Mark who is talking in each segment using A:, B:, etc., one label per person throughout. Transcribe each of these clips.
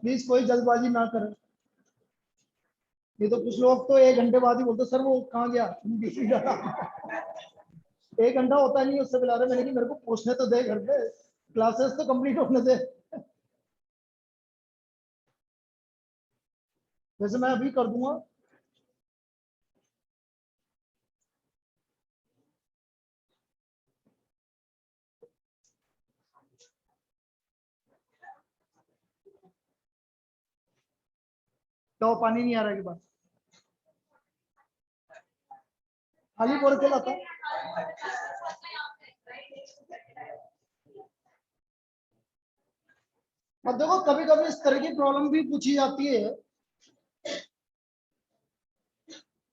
A: Please कोई जल्दबाजी ना करें। ये तो कुछ लोग तो 1 घंटे बाद ही बोलते सर वो कहाँ गया, 1 घंटा होता नहीं उससे बुला रहे। मैंने कि मेरे को पूछने तो दे, घर पे क्लासेस तो कंप्लीट होने दे। वैसे मैं अभी कर दूंगा। तो पानी नहीं आ रहा है के पास, खाली बोर के लाता। अब देखो कभी कभी इस तरह की प्रॉब्लम भी पूछी जाती है।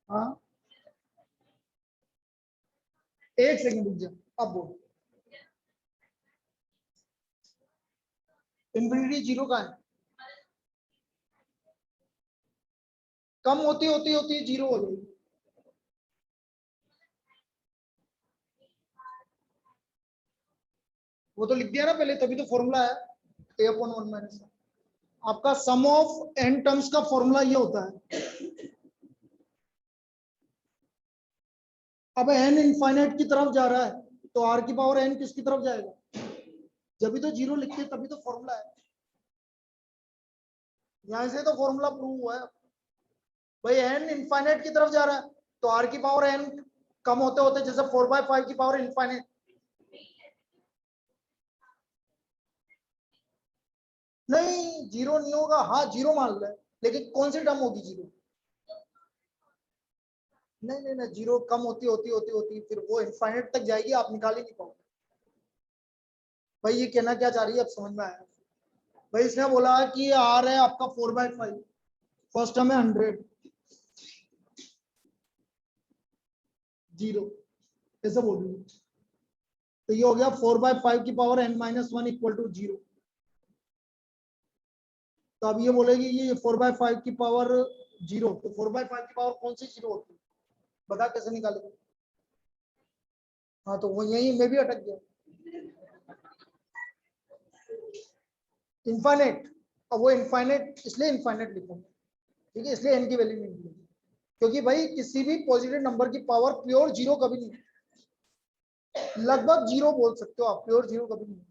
A: हाँ 1 सेकंड रुक जाओ, अब बोलो। इंफिनिटी 0 का है, कम होती होती होती 0 हो जाएगी। वो तो लिख दिया ना पहले, तभी तो फॉर्मूला है a/1 - आपका सम ऑफ n टर्म्स का फॉर्मूला ये होता है। अब n इनफाइनाइट की तरफ जा रहा है तो r की पावर n किसकी तरफ जाएगा, जब भी तो 0 लिखते हैं तभी तो फॉर्मूला है। यहां से तो फॉर्मूला प्रूव हुआ है भाई, n इनफाइनाइट की तरफ जा रहा है तो r की पावर n कम होते होते जैसे 4/5 की पावर इनफाइनाइट। नहीं 0 नहीं होगा, हाँ 0 मान ले, लेकिन कौन सी टर्म होगी 0? नहीं नहीं नहीं, 0 कम होती होती होती होती फिर वो इनफाइनाइट तक जाएगी, आप निकाल ही नहीं पाओगे। भाई ये कहना क्या चाह रही है अब समझ में आया। भाई इसने बोला कि आर है आपका 4/5, फर्स्ट टर्म है 100, 0 ऐसे बोल रही है। तो ये हो गया 4/5 की पावर n-1 इक्वल टू 0। तो अब ये बोलेगी ये 4/5 की पावर 0, तो 4/5 की पावर कौन सी 0 होती है, बता कैसे निकालेगा। हाँ तो वो यही मैं भी अटक गया। इनफाइनाइट, अब वो इनफाइनाइट इसलिए इनफाइनाइट लिखूंगा, ठीक है, इसलिए n की वैल्यू नहीं निकलेगी, क्योंकि भाई किसी भी पॉजिटिव नंबर की पावर प्योर 0 कभी नहीं, लगभग 0 बोल सकते हो आप, प्योर 0 कभी नहीं।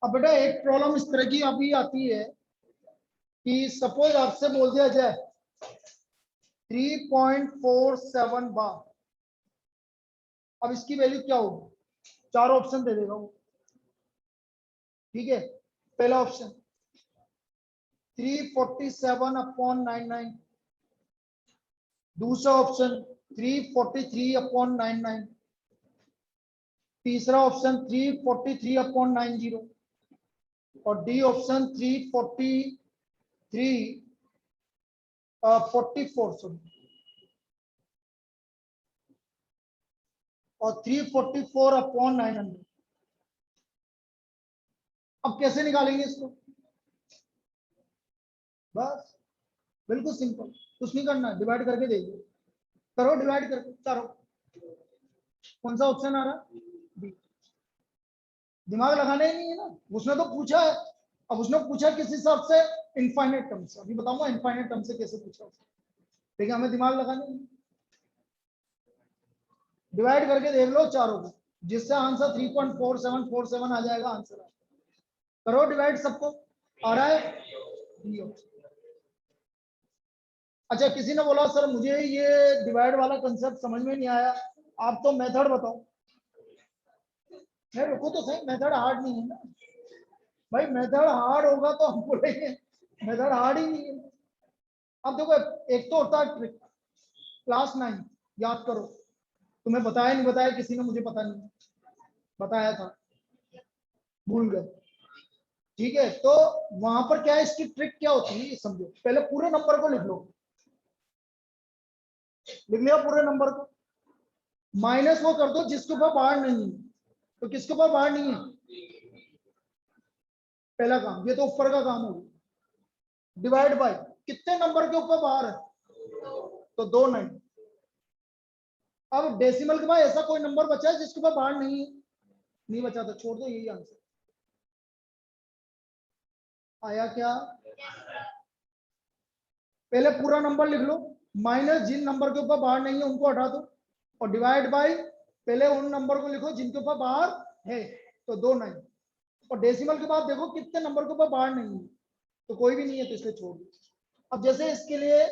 A: अब बेटा एक प्रॉब्लम इस तरह की अभी आती है कि सपोज आपसे बोल दिया जाए 3.47 बार, अब इसकी वैल्यू क्या होगी, 4 ऑप्शन दे देगा वो, ठीक है। पहला ऑप्शन 347/99, दूसरा ऑप्शन 343/99, तीसरा ऑप्शन 343/90 और डी ऑप्शन 44 और 344/900। अब कैसे निकालेंगे इसको, बस बिल्कुल सिंपल, कुछ नहीं करना, डिवाइड करके दे दो, करो डिवाइड करके चारों। कौन सा ऑप्शन आ रहा, बी। दिमाग लगाना ही नहीं है ना, उसने तो पूछा है। अब उसने पूछा किस हिसाब से, इनफाइनाइट टर्म से, अभी बताऊंगा इनफाइनाइट टर्म से कैसे पूछा, लेकिन हमें दिमाग लगाना नहीं। डिवाइड करके देख लो चारों को, जिससे आंसर 3.4747 आ जाएगा आंसर। करो डिवाइड सबको, आ रहा है। अच्छा किसी ने बोला सर मुझे ये डिवाइड वाला कंसेप्ट समझ में नहीं आया, आप तो मेथड बताओ। मैं रुको तो सही, मेथड हार्ड नहीं है ना भाई, मेथड हार्ड होगा तो हम बोलेंगे मेथड हार्ड ही नहीं है। अब देखो एक तो होता है ट्रिक, क्लास 9 याद करो, तुम्हें बताया नहीं बताया किसी ने, मुझे पता नहीं, बताया था भूल गए, ठीक है। तो वहां पर क्या है, इसकी ट्रिक क्या होती है समझो, पहले पूरे नंबर को लिख लो, लिख लिया पूरे नंबर को, माइनस वो कर दो जिसके ऊपर बाहर नहीं है, तो किसके ऊपर बाहर नहीं है, पहला काम, ये तो ऊपर का काम होगा। डिवाइड बाय कितने नंबर के ऊपर बाहर है, तो 2 नहीं, अब डेसिमल के बाद ऐसा कोई नंबर बचा है जिसके ऊपर बार नहीं बचा, तो छोड़ दो, यही आंसर आया क्या। पहले पूरा नंबर लिख लो, माइनस जिन नंबर के ऊपर बार नहीं है उनको हटा दो, और डिवाइड बाय पहले उन नंबर को लिखो जिनके ऊपर बार है, तो 2 9, और डेसिमल के बाद देखो कितने नंबर के ऊपर बार नहीं है, तो कोई भी नहीं है तो इसलिए छोड़ दो। अब जैसे इसके लिए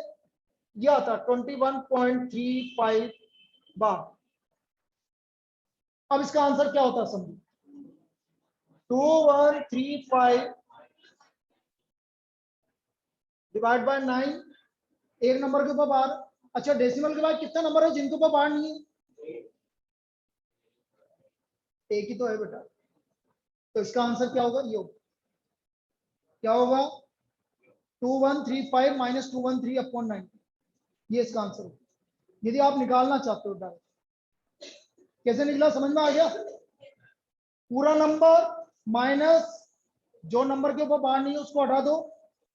A: ये आता 21.35 बार, अब इसका आंसर क्या होता है समझो, 2135 डिवाइड बाय 9, एक नंबर के ऊपर बार। अच्छा डेसिमल के बाद कितना नंबर है जिनके ऊपर बार नहीं है, एक ही तो है बेटा, तो इसका आंसर क्या होगा, ये होगा, क्या होगा 2135 माइनस 213/9, ये इसका आंसर होगा, यदि आप निकालना चाहते हो डायरेक्ट। कैसे निकला समझ में आ गया, पूरा नंबर माइनस जो नंबर के ऊपर बार नहीं है उसको हटा दो,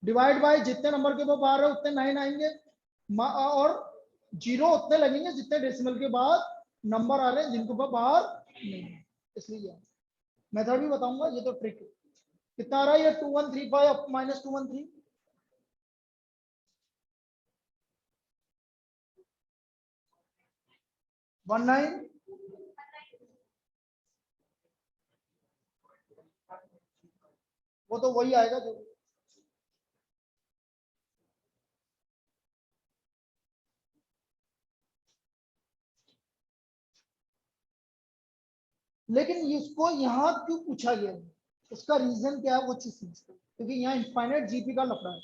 A: डिवाइड बाय जितने नंबर के ऊपर बार है उतने 9 आएंगे, और जीरो उतने लगेंगे जितने डेसिमल के बाद नंबर आ रहे हैं जिनके ऊपर बार नहीं है, इसलिए मेथड भी बताऊंगा, ये तो ट्रिक है। कितना आ रहा है ये 2135 माइनस 213, 19, वो तो वही आएगा जो, लेकिन इसको यहाँ क्यों पूछा गया है, उसका रीजन क्या है वो चीज समझते हैं, क्योंकि यहाँ इनफाइनाइट जीपी का लफड़ा है।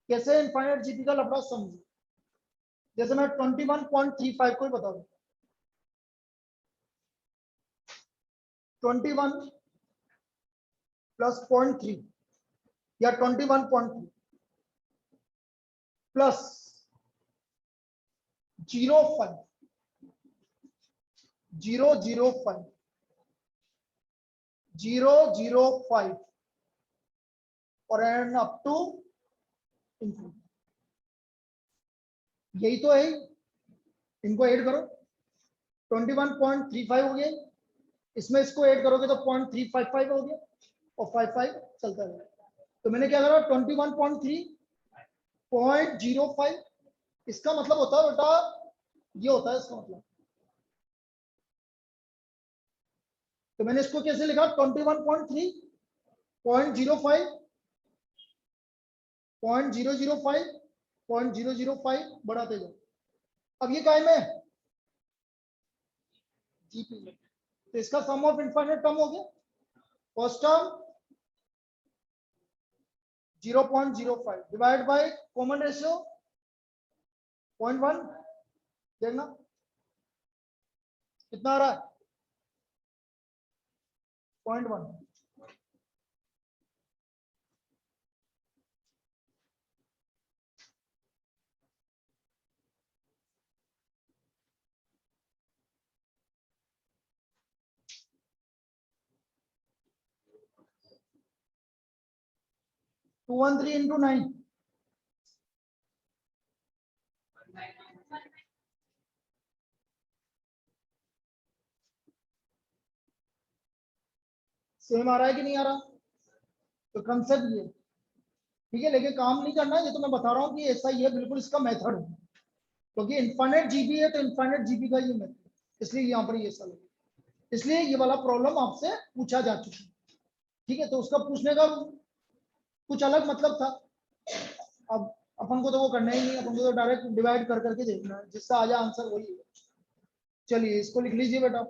A: कैसे इनफाइनाइट जीपी का लफड़ा समझो, जैसे मैं 21.35 को ही बता दूं, 21 प्लस 0.3 या 21.3 प्लस 0.5 0.05 0.05 और एंड अप टू इंफिनिटी, यही तो है, इनको ऐड करो, 21.35 हो गया, इसमें इसको ऐड करोगे तो 0.355 हो गया, और 55 चलता रहेगा, तो मैंने क्या करा 21.3.05, इसका मतलब होता है बेटा, ये होता है इसका मतलब, तो मैंने इसको कैसे लिखा 21.3.05 0.005 0.005 बढ़ाते जाओ, अब ये काय में जीपी में, तो इसका सम ऑफ इनफाइनाइट टर्म हो गया, first term 0.05 divide by common ratio 0.1, देखना कितना आ रहा है 0.1, 213 into 9, सेम आ रहा है कि नहीं आ रहा, तो कंसेप्ट ये ठीक है, लेकिन काम नहीं करना, ये तो मैं बता रहा हूँ कि ऐसा ही है बिल्कुल, इसका मेथड है, क्योंकि इनफाइनाइट जीबी है तो इनफाइनाइट जीबी का ये मेथड, इसलिए यहाँ पर ये सब, इसलिए ये वाला प्रॉब्लम आपसे पूछा जा चुका है, ठीक है, तो उसका पूछने का कुछ अलग मतलब था, अब अपन को तो वो करना ही नहीं, अपन को तो डायरेक्ट डिवाइड कर करके देखना है, जिससे आ जाए आंसर वही है। चलिए इसको लिख लीजिए बेटा,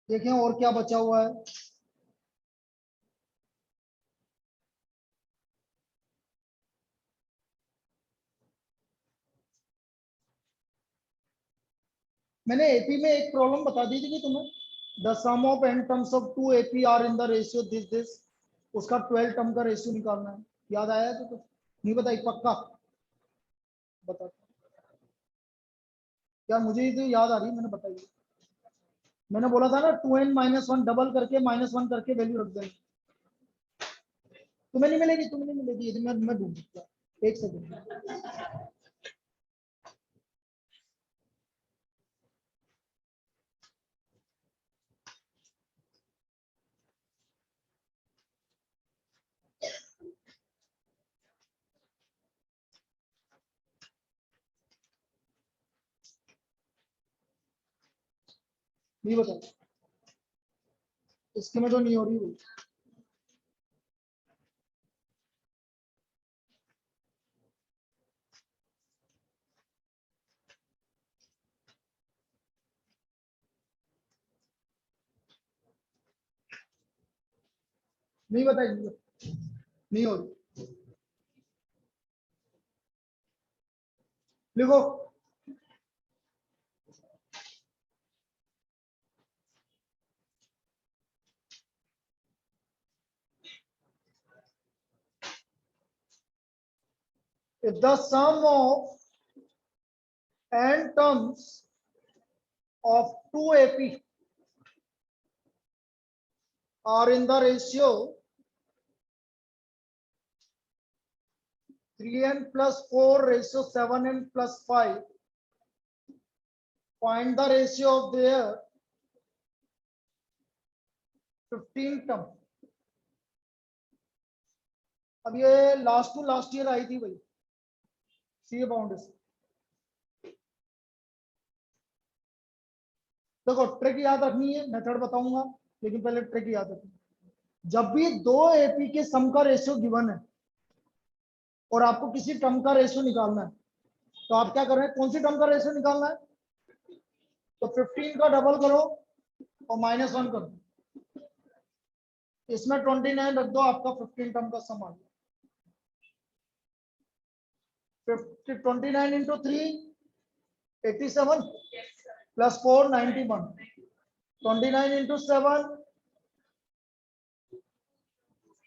A: देखें और क्या बचा हुआ है, मैंने एपी में एक प्रॉब्लम बता दी थी कि तुम्हें, the sum of n terms of 2 AP are in the ratio this, उसका 12 टर्म का रेशियो निकालना है, याद आया तो कुछ नहीं बताई पक्का, बता यार, मुझे ही तो याद आ रही है, मैंने बताई, मैंने बोला था ना 2n-1 डबल करके -1 करके वैल्यू रख देंगे। तुम्हें नहीं मिलेगी, तुम्हें नहीं मिलेगी, यदि मैं ढूंढ सकता। एक सेकंड। नहीं बता, इसके में तो नहीं हो रही भाई। नहीं बताएगी, नहीं हो रही। लिखो। If the sum of n terms of 2 AP are in the ratio 3n plus 4 ratio 7n plus 5, find the ratio of their 15 term. अब ये लास्ट टू लास्ट ईयर आई थी भाई, सी बाउंड्री। देखो ट्रिक याद रखनी है, मेथड बताऊंगा, लेकिन पहले ट्रिक याद रखनी। जब भी दो एपी के सम का रेशियो गिवन है और आपको किसी टर्म का रेशियो निकालना है, तो आप क्या कर रहे हैं, कौन सी टर्म का रेशियो निकालना है? तो 15 का डबल करो और -1 कर दो, इसमें 29 रख दो, आपका 15 टर्म का सम आ गया। 29 इंटू 3 87 प्लस 4 91, 29 इंटू 7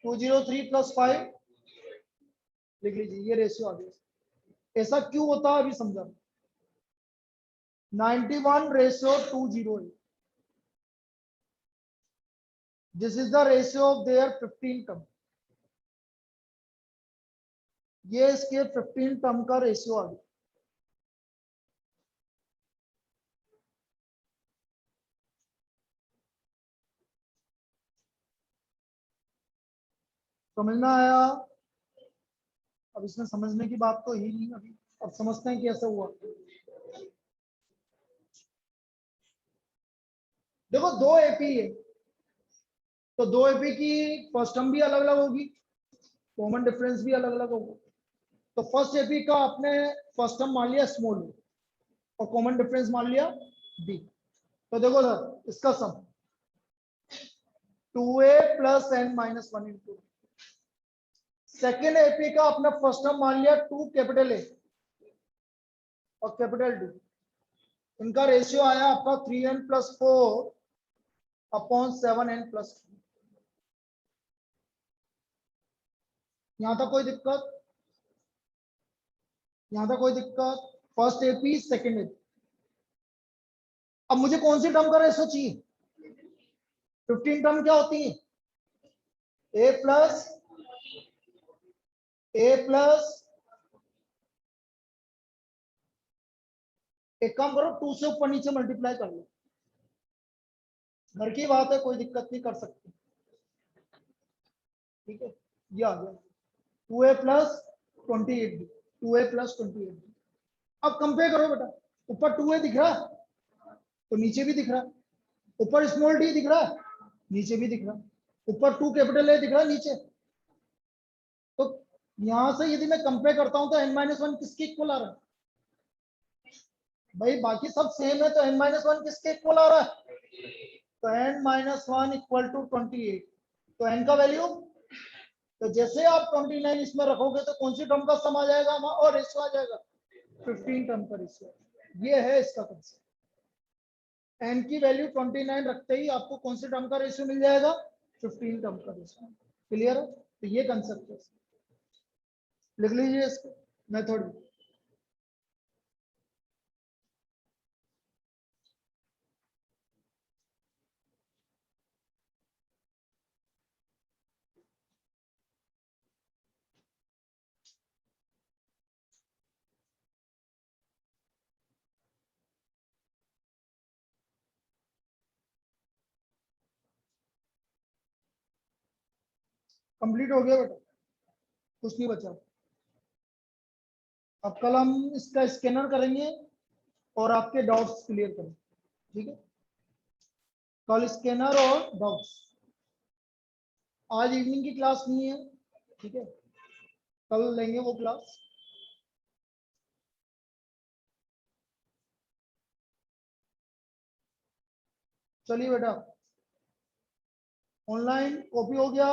A: 203 प्लस 5 लिख लीजिए, ये रेशियो आ गया। ऐसा क्यों होता है अभी समझा। 91:208, this is the ratio of their 15 term. ये इसके 15 टर्म का रेशियो आ गया। समझ में आया? अब इसमें समझने की बात तो ही नहीं अभी, अब समझते हैं कैसे हुआ। देखो दो एपी है, तो दो एपी की फर्स्ट टर्म भी अलग अलग होगी, कॉमन डिफरेंस भी अलग अलग होगा। तो फर्स्ट एपी का आपने फर्स्ट टर्म मान लिया स्मॉल और कॉमन डिफरेंस मान लिया डी। तो देखो सर, इसका सम 2a plus n minus 1 into. Second AP का आपने फर्स्ट टर्म मान लिया 2 कैपिटल ए और कैपिटल डी। इनका रेशियो आया आपका 3n plus 4 upon 7n plus. यहां तक कोई दिक्कत? यहां तक कोई दिक्कत? First AP second AP. अब मुझे कौन सी टर्म का रेशियो चाहिए? 15 टर्म क्या होती है? ए प्लस एक काम करो, 2 से ऊपर नीचे मल्टीप्लाई कर लो, घर की बात है, कोई दिक्कत नहीं, कर सकते। ठीक है, ये आ गया 2a प्लस 28, 2a प्लस 28। अब कंपेयर करो बेटा, ऊपर 2a दिख रहा है तो नीचे भी दिख रहा है, ऊपर स्मॉल डी दिख रहा है नीचे भी दिख रहा है, ऊपर 2 कैपिटल ए दिख रहा है नीचे। तो यहां से यदि मैं कंपेयर करता हूं तो n-1 किसके इक्वल आ रहा है? भाई बाकी सब सेम है, तो n-1 किसके इक्वल आ रहा है? तो n-1 इक्वल टू 28। तो n का वैल्यू, तो जैसे आप 29 इसमें रखोगे तो कौन सी टर्म का सम आ जाएगा और रेशियो आ जाएगा? 15 टर्म का रेशियो। ये है इसका कंसेप्ट। n की वैल्यू 29 रखते ही आपको कौन से टर्म का रेशियो मिल जाएगा? 15 टर्म का रेशियो। क्लियर है? तो ये कंसेप्ट है, लिख लीजिए इसको मेथड। कंप्लीट हो गया बेटा, कुछ नहीं बचा। अब कल हम इसका स्कैनर करेंगे और आपके डाउट्स क्लियर करेंगे, ठीक है। कल स्कैनर और डाउट्स, आज इवनिंग की क्लास नहीं है, ठीक है, कल लेंगे वो क्लास। चलिए बेटा, ऑनलाइन कॉपी हो गया।